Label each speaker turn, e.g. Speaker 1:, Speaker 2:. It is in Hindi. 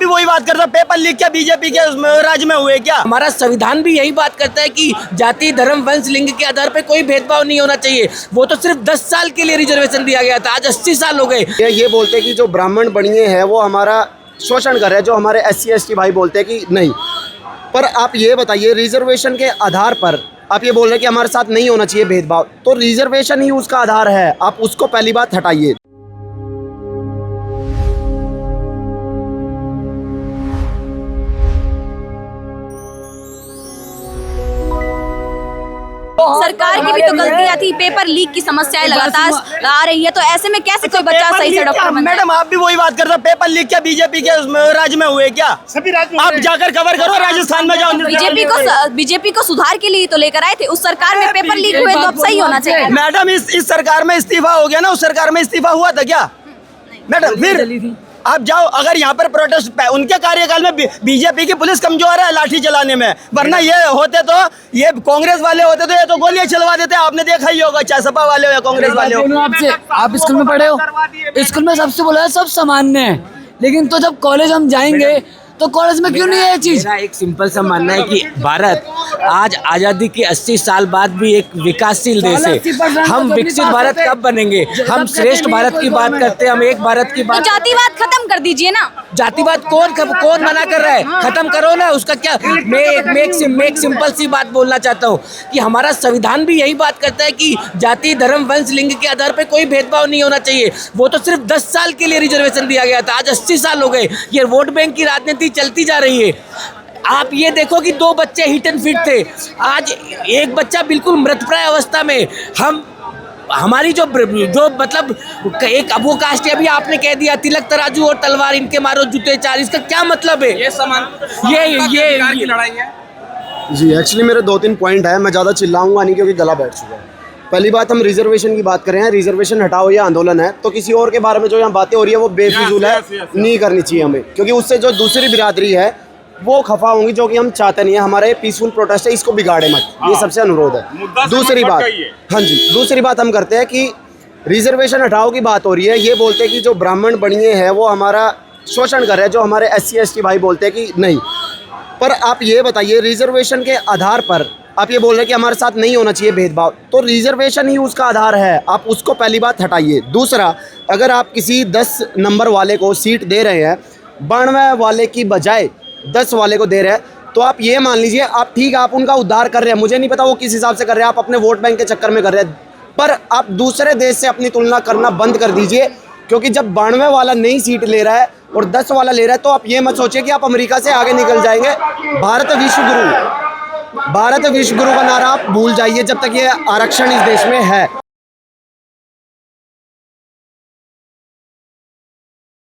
Speaker 1: वही बात करते हैं, पेपर लीक क्या बीजेपी के राज्य में हुए क्या?
Speaker 2: हमारा संविधान भी यही बात करता है कि जाति, धर्म, वंश, लिंग के आधार पर कोई भेदभाव नहीं होना चाहिए। वो तो सिर्फ 10 साल के लिए रिजर्वेशन दिया गया था, आज 80 साल हो गए।
Speaker 3: ये बोलते हैं कि जो ब्राह्मण बनिए हैं वो हमारा शोषण कर रहे हैं, जो हमारे SC ST भाई बोलते हैं कि नहीं। पर आप ये बताइए, रिजर्वेशन के आधार पर आप ये बोल रहे हैं कि हमारे साथ नहीं होना चाहिए भेदभाव, तो रिजर्वेशन ही उसका आधार है, आप उसको पहली बात हटाइए।
Speaker 4: सरकार की भी तो गलतियां थी, पेपर लीक की समस्याएं लगातार आ रही है, तो ऐसे में कैसे कोई बच्चा सही से डॉक्टर बनता है?
Speaker 1: मैडम आप भी वही बात करते हैं, पेपर लीक क्या बीजेपी के राज्य में हुए क्या? सभी राज्य आप जाकर कवर करो, राजस्थान में जाओ।
Speaker 4: बीजेपी को सुधार के लिए तो लेकर आए थे, उस सरकार में पेपर लीक हुए तो अब सही होना चाहिए।
Speaker 1: मैडम इस सरकार में इस्तीफा हो गया ना, उस सरकार में इस्तीफा हुआ था क्या मैडम? फिर आप जाओ, अगर यहाँ पर प्रोटेस्ट उनके कार्यकाल में बीजेपी की पुलिस कमजोर है लाठी चलाने में, वरना ये होते तो ये कांग्रेस वाले होते तो ये तो गोलियां चलवा देते। आपने देखा ही होगा, चाहे सपा वाले हो या कांग्रेस वाले हो।
Speaker 5: आपसे आप स्कूल में पढ़े हो, स्कूल में सबसे बोला है सब सामान्य है, लेकिन तो जब कॉलेज हम जाएंगे तो कॉलेज में क्यों नहीं है ये चीज?
Speaker 2: मेरा एक सिंपल सा मानना है कि भारत आज आज़ादी के 80 साल बाद भी एक विकासशील देश है। हम विकसित भारत कब बनेंगे? हम श्रेष्ठ भारत की बात करते हैं, हम एक भारत की बात।
Speaker 4: तो जातिवाद खत्म कर दीजिए ना।
Speaker 2: जातिवाद कौन मना कर रहा है? खत्म करो ना उसका क्या। मैं एक सिंपल सी बात बोलना चाहता हूँ कि हमारा संविधान भी यही बात करता है कि जाति, धर्म, वंश, लिंग के आधार पर कोई भेदभाव नहीं होना चाहिए। वो तो सिर्फ 10 साल के लिए रिजर्वेशन दिया गया था, आज 80 साल हो गए। ये वोट बैंक की राजनीति चलती जा रही है। आप ये देखो कि 2 बच्चे हिट एंड फिट थे, आज एक बच्चा बिल्कुल मृतप्राय अवस्था में। हमारी जो मतलब एक वो कास्ट है, अभी आपने कह दिया तिलक तराजू और तलवार इनके मारो जूते 4, इसका क्या मतलब है? ये की लड़ाई है
Speaker 3: जी। एक्चुअली मेरे 2-3 पॉइंट है, मैं ज़्यादा चिल्लाऊंगा नहीं क्योंकि गला बैठ चुका है। पहली बात, हम रिजर्वेशन की बात कर रहे हैं, रिजर्वेशन हटाओ ये आंदोलन है, तो किसी और के बारे में जो यहाँ बातें हो रही है वो बेफिजूल है, नहीं करनी चाहिए हमें, क्योंकि उससे जो दूसरी बिरादरी है वो खफा होंगी, जो कि हम चाहते नहीं है। हमारे पीसफुल प्रोटेस्ट है, इसको बिगाड़े मत, ये सबसे अनुरोध है। दूसरी बात, हाँ जी, दूसरी बात हम करते हैं कि रिजर्वेशन हटाओ की बात हो रही है, ये बोलते हैं कि जो ब्राह्मण बनिए हैं वो हमारा शोषण कर रहे हैं, जो हमारे SC ST भाई बोलते हैं कि नहीं। पर आप ये बताइए, रिजर्वेशन के आधार पर आप ये बोल रहे हैं कि हमारे साथ नहीं होना चाहिए भेदभाव, तो रिजर्वेशन ही उसका आधार है, आप उसको पहली बात हटाइए। दूसरा, अगर आप किसी 10 नंबर वाले को सीट दे रहे हैं, 92 वाले की बजाय 10 वाले को दे रहे हैं, तो आप ये मान लीजिए आप ठीक है, आप उनका उद्धार कर रहे हैं। मुझे नहीं पता वो किस हिसाब से कर रहे हैं, आप अपने वोट बैंक के चक्कर में कर रहे हैं, पर आप दूसरे देश से अपनी तुलना करना बंद कर दीजिए, क्योंकि जब 92 वाला नई सीट ले रहा है और 10 वाला ले रहा है, तो आप ये मत सोचिए कि आप अमेरिका से आगे निकल जाएंगे। भारत विश्व गुरु का नारा आप भूल जाइए जब तक ये आरक्षण इस देश में है।